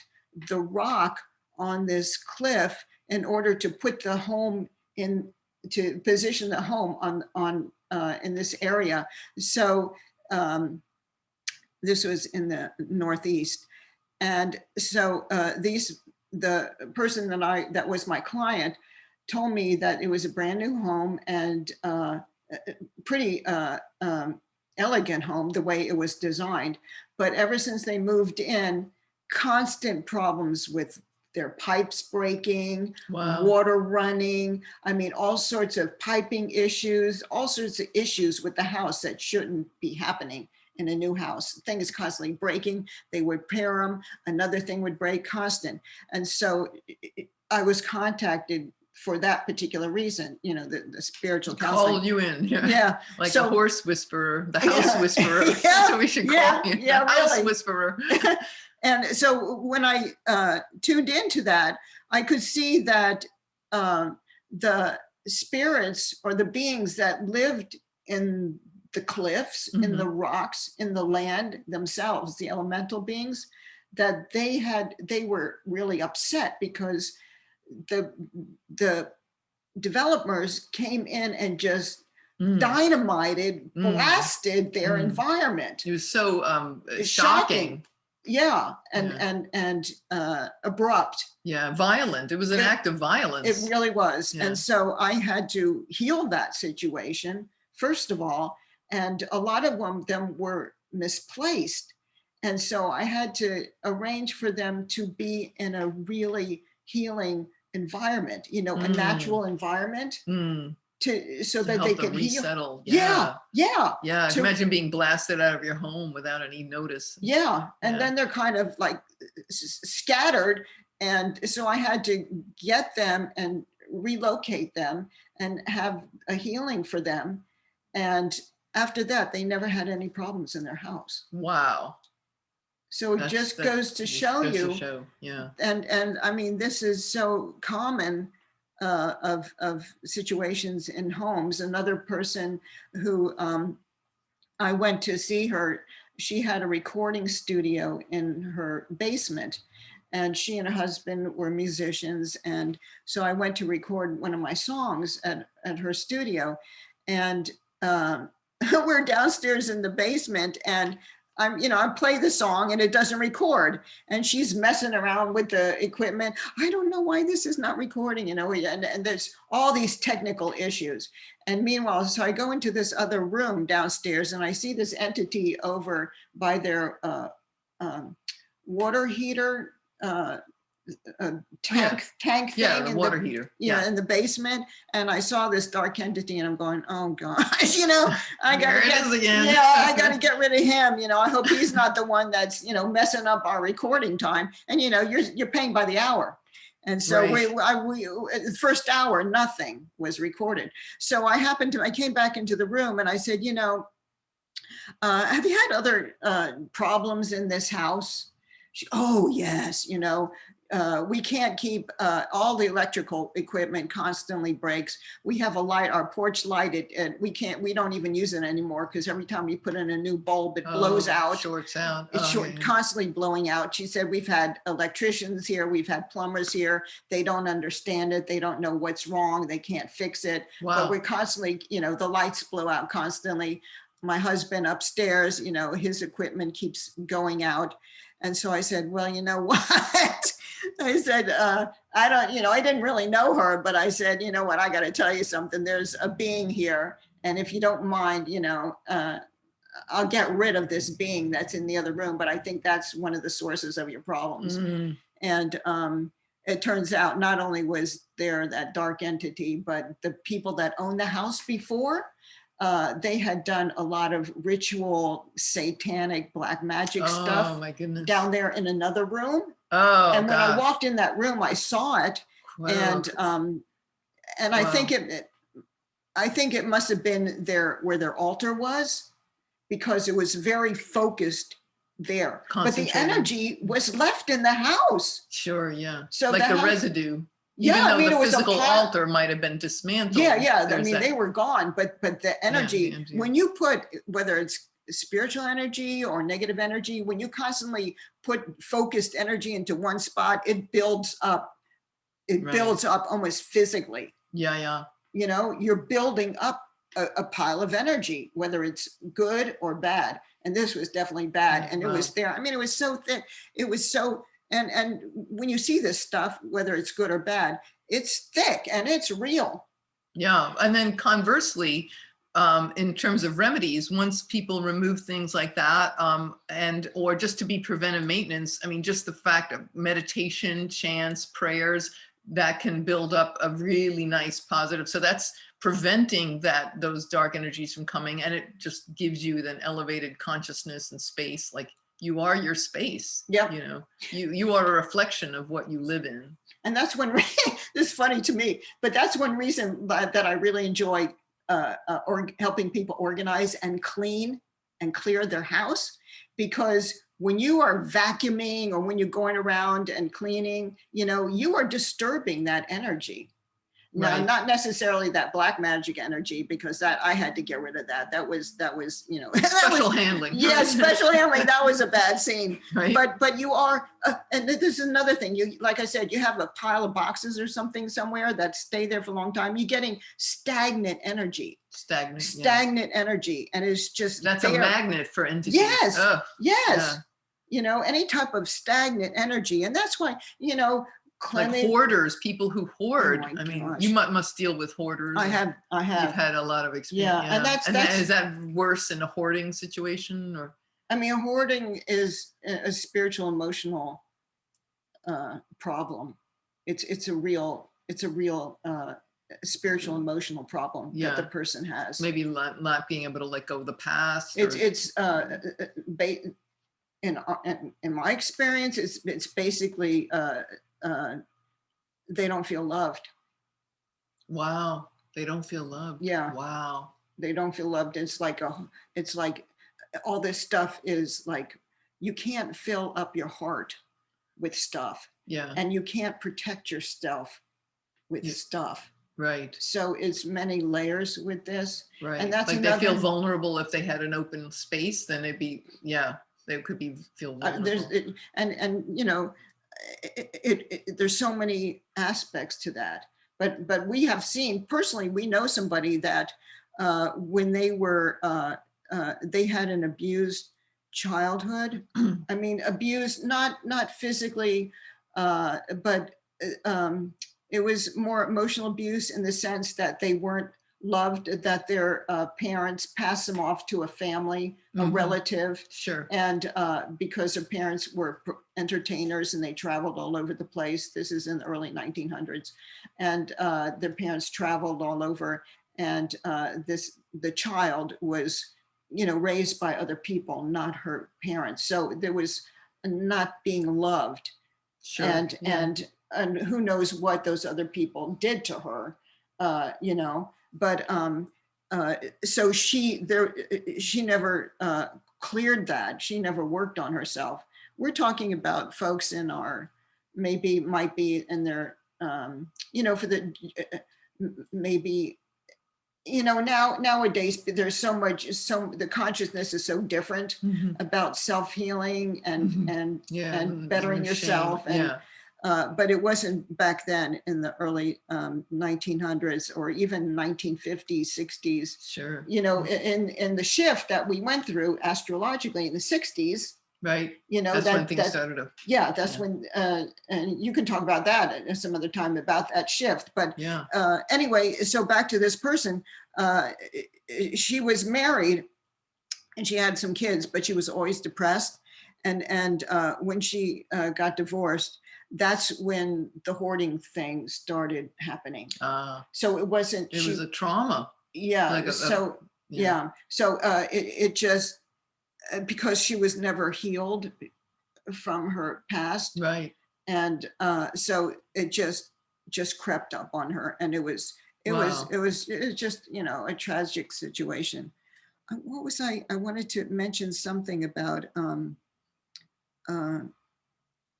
the rock on this cliff in order to put the home to position the home on in this area. So this was in the Northeast. And so the person that was my client told me that it was a brand new home and pretty elegant home the way it was designed. But ever since they moved in, constant problems with their pipes breaking, Wow. water running. I mean, all sorts of piping issues, all sorts of issues with the house that shouldn't be happening in a new house. Things constantly breaking. They would repair them. Another thing would break, constant. And so I was contacted for that particular reason, you know, the spiritual counseling. Called you in. Yeah. Yeah. Like So, a horse whisperer, the house whisperer. Yeah, So we should yeah, call you yeah, the house really. whisperer. And so when I tuned into that, I could see that the spirits or the beings that lived in the cliffs, in the rocks, in the land themselves, the elemental beings, that they were really upset because the developers came in and just dynamited, blasted their environment. It was so shocking. Yeah, and abrupt. Yeah, violent. It was an act of violence. It really was. Yeah. And so I had to heal that situation, first of all, and a lot of them were misplaced. And so I had to arrange for them to be in a really healing environment, you know, a natural environment so that they could resettle. Yeah. Yeah. Imagine being blasted out of your home without any notice. Yeah. And then they're kind of like scattered. And so I had to get them and relocate them and have a healing for them. And after that, they never had any problems in their house. Wow. So it just goes to show you. Yeah. And I mean, this is so common of situations in homes. Another person who I went to see her, she had a recording studio in her basement, and she and her husband were musicians. And so I went to record one of my songs at her studio, and we're downstairs in the basement, and I play the song and it doesn't record, and she's messing around with the equipment. I don't know why this is not recording, and there's all these technical issues. And meanwhile, so I go into this other room downstairs and I see this entity over by their water heater, tank thing. Yeah, the water heater. Yeah, in the basement. And I saw this dark entity and I'm going, oh gosh, I gotta get rid of him. I hope he's not the one that's, messing up our recording time. And you're paying by the hour. And so we the first hour, nothing was recorded. So I came back into the room and I said, have you had other problems in this house? Oh yes, we can't keep all the electrical equipment constantly breaks. We have a light, our porch light, we don't even use it anymore because every time we put in a new bulb, it blows out. Shorts out. It's constantly blowing out. She said, we've had electricians here, we've had plumbers here. They don't understand it. They don't know what's wrong. They can't fix it. Wow. But we're constantly, the lights blow out constantly. My husband upstairs, his equipment keeps going out. And so I said, well, you know what? I said, I didn't really know her, but I said, you know what, I got to tell you something. There's a being here. And if you don't mind, I'll get rid of this being that's in the other room. But I think that's one of the sources of your problems. And it turns out not only was there that dark entity, but the people that owned the house before, they had done a lot of ritual, satanic, black magic stuff. Oh my goodness. Down there in another room. Oh, and when I walked in that room, I saw it. Wow. And I think it must have been where their altar was, because it was very focused there. But the energy was left in the house. Sure, yeah. So like the residue. Yeah, even though the physical altar might have been dismantled. Yeah. I mean, they were gone, but the energy, when you put, whether it's spiritual energy or negative energy, when you constantly put focused energy into one spot, it builds up. It builds up almost physically. Yeah. You're building up a pile of energy, whether it's good or bad. And this was definitely bad. And it was there. I mean, it was so thick. It was so, and when you see this stuff, whether it's good or bad, it's thick and it's real. Yeah. And then conversely, in terms of remedies, once people remove things like that, or just to be preventive maintenance, I mean, just the fact of meditation, chants, prayers, that can build up a really nice positive. So that's preventing those dark energies from coming, and it just gives you an elevated consciousness and space. Like, you are your space. Yeah. You know, you are a reflection of what you live in. And that's one, this is funny to me, but that's one reason that I really enjoy helping people organize and clean and clear their house. Because when you are vacuuming or when you're going around and cleaning, you know, you are disturbing that energy. Now, Right. not necessarily that black magic energy, because that I had to get rid of that. That was, you know, Special handling. Yeah, special handling. That was a bad scene. Right. But you are, and this is another thing. You, like I said, you have a pile of boxes or something somewhere that stay there for a long time. You're getting stagnant energy. Stagnant energy, and it's just that's there. A magnet for entities. Yes. Ugh. Yes. Yeah. You know, any type of stagnant energy, and that's why, you know. Like hoarders, people who hoard. Oh, I mean, gosh. you must deal with hoarders. I have. You've had a lot of experience. Yeah, and that's is that worse in a hoarding situation, or? I mean, hoarding is a spiritual, emotional problem. It's a real spiritual, emotional problem that the person has. Maybe not being able to let go of the past. In my experience, it's basically they don't feel loved. Wow, they don't feel loved. Yeah. Wow. They don't feel loved. It's like all this stuff is like, you can't fill up your heart with stuff. Yeah. And you can't protect yourself with stuff. Right. So it's many layers with this. Right. And that's like they feel vulnerable. If they had an open space, then it'd be, they could feel vulnerable. And you know, there's so many aspects to that. But we have seen, personally, we know somebody that when they were, they had an abused childhood. I mean, abused, not physically, but it was more emotional abuse in the sense that they weren't loved, that their parents passed them off to a family, a relative. Sure. And because their parents were entertainers and they traveled all over the place. This is in the early 1900s. And their parents traveled all over. And the child was, you know, raised by other people, not her parents. So there was not being loved. Sure. And who knows what those other people did to her, you know. But so she never cleared that. She never worked on herself. We're talking about folks in our, might be in their, you know, for the, maybe, you know, nowadays there's the consciousness is so different about self-healing and bettering yourself. But it wasn't back then in the early 1900s or even 1950s, 60s. Sure. You know, in the shift that we went through astrologically in the 60s. Right. You know, that's when things started to. Yeah, that's when, and you can talk about that at some other time about that shift. But anyway, so back to this person, she was married and she had some kids, but she was always depressed. And when she got divorced, that's when the hoarding thing started happening. So it wasn't. It was a trauma. Yeah. Like so it just, because she was never healed from her past. Right. And so it just crept up on her, and it was just, you know, a tragic situation. What was I wanted to mention something about,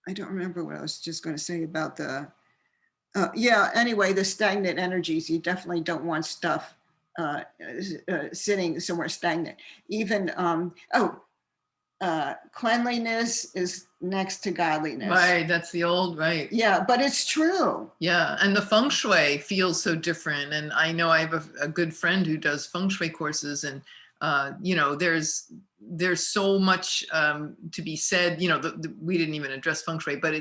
I don't remember what I was just going to say about the, anyway, the stagnant energies. You definitely don't want stuff sitting somewhere stagnant. Even, cleanliness is next to godliness. Right, that's the old, right. Yeah, but it's true. Yeah, and the feng shui feels so different. And I know I have a good friend who does feng shui courses, and you know, there's so much to be said. You know, we didn't even address feng shui, but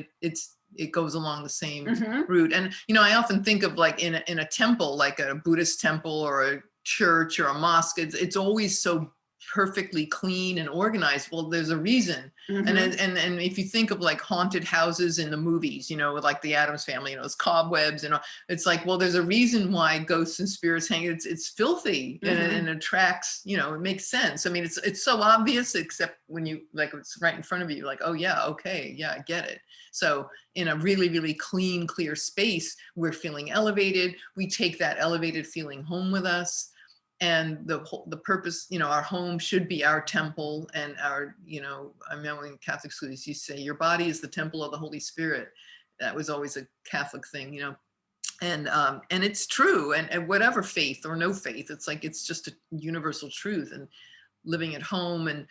it goes along the same route. And you know, I often think of like in a temple, like a Buddhist temple or a church or a mosque, it's always so perfectly clean and organized. Well, there's a reason. Mhm. And if you think of like haunted houses in the movies, with like the Addams Family, it's cobwebs and all, it's like, well, there's a reason why ghosts and spirits hang. It's filthy and attracts, it makes sense. I mean, it's so obvious, except when you like, it's right in front of you, like, oh yeah, okay, yeah, I get it. So in a really, really clean, clear space, we're feeling elevated. We take that elevated feeling home with us. And the purpose, our home should be our temple, and our, I know in Catholic schools you say your body is the temple of the Holy Spirit. That was always a Catholic thing, and it's true. And whatever faith or no faith, it's like, it's just a universal truth. And living at home and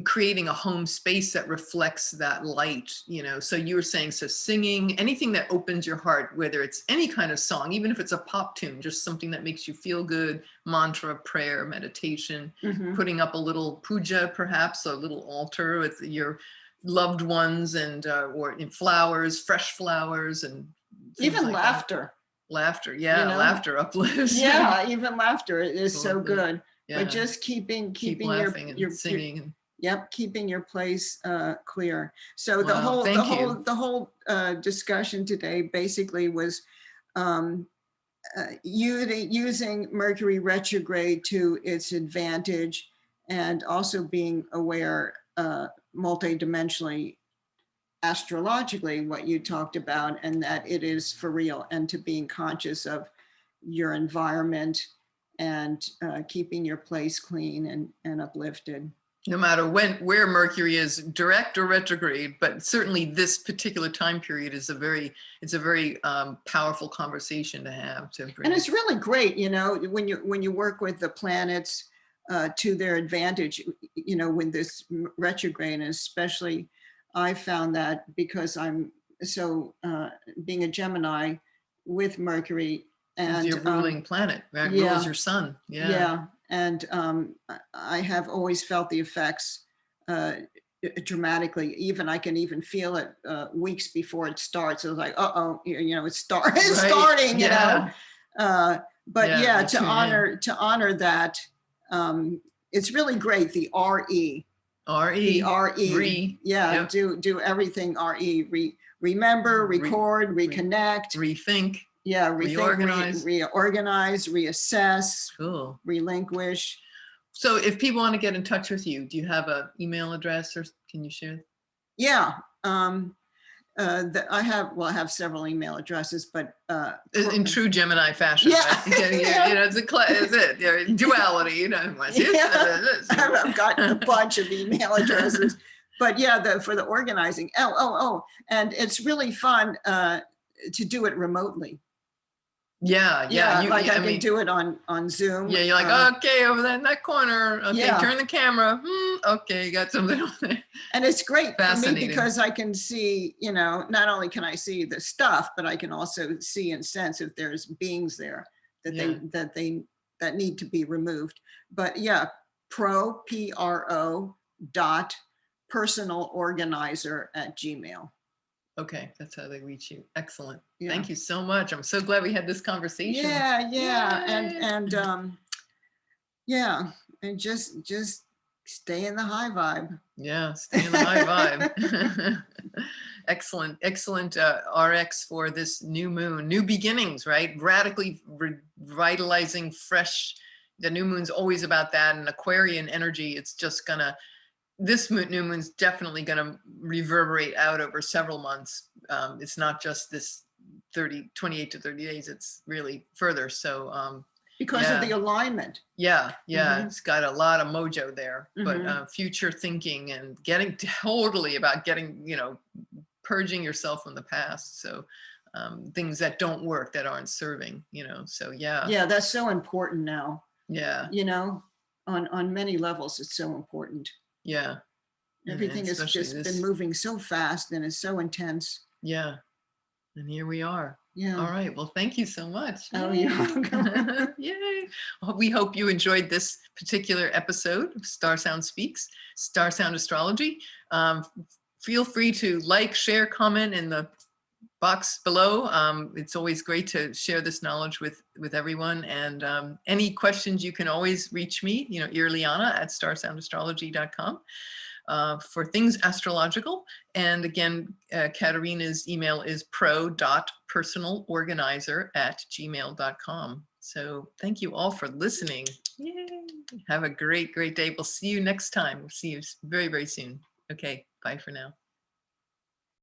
creating a home space that reflects that light, so you were saying, so singing, anything that opens your heart, whether it's any kind of song, even if it's a pop tune, just something that makes you feel good, mantra, prayer, meditation, putting up a little puja, perhaps a little altar with your loved ones, and or in flowers, fresh flowers, and even like laughter. Laughter, yeah, laughter uplifts. Yeah, even laughter is so good. Yeah. But just keep laughing your and singing. Yep, keeping your place clear. So the whole discussion today basically was using Mercury retrograde to its advantage, and also being aware multidimensionally, astrologically, what you talked about, and that it is for real, and to being conscious of your environment, and keeping your place clean and uplifted. No matter where Mercury is direct or retrograde, but certainly this particular time period is a very powerful conversation to have. And it's really great, when you work with the planets to their advantage, when this retrograde, and especially I found that because I'm so being a Gemini with Mercury, and it's your ruling planet, right? Yeah, rules your sun. Yeah. And I have always felt the effects dramatically. I can even feel it weeks before it starts. It was like, it's starting, But to honor that, it's really great. The RE. Yeah. Yep. Do everything RE. Remember, record, reconnect, rethink. Yeah, reorganize, reassess, cool, relinquish. So if people want to get in touch with you, do you have an email address, or can you share? Yeah, I have several email addresses, but in true Gemini fashion, right? It's duality, I've got a bunch of email addresses, but for the organizing, and it's really fun to do it remotely. I can do it on Zoom. Yeah, you're like, okay, over there in that corner. Okay, turn the camera. Okay, you got something on there. And it's great for me because I can see, not only can I see the stuff, but I can also see and sense if there's beings there that need to be removed. But pro.personalorganizer@gmail.com. Okay, that's how they reach you. Excellent. Yeah. Thank you so much. I'm so glad we had this conversation. And just stay in the high vibe. Yeah, stay in the high vibe. Excellent RX for this new moon, new beginnings, right? Radically revitalizing, fresh. The new moon's always about that, and Aquarian energy. It's just gonna. This new moon's definitely going to reverberate out over several months. It's not just this 28 to 30 days. It's really further. So because of the alignment. It's got a lot of mojo there. But future thinking and getting purging yourself from the past. So things that don't work, that aren't serving. So that's so important now. On many levels, it's so important. Yeah. Everything has just been moving so fast, and it's so intense. Yeah. And here we are. Yeah. All right. Well, thank you so much. Oh, yeah. Yay. Well, we hope you enjoyed this particular episode of StarSound Speaks, StarSound Astrology. Feel free to like, share, comment in the box below. It's always great to share this knowledge with everyone. And any questions, you can always reach me, Irlianna at starsoundastrology.com. For things astrological. And again, Katarinah's email is pro.personalorganizer@gmail.com. So thank you all for listening. Yay. Have a great, great day. We'll see you next time. We'll see you very, very soon. Okay, bye for now.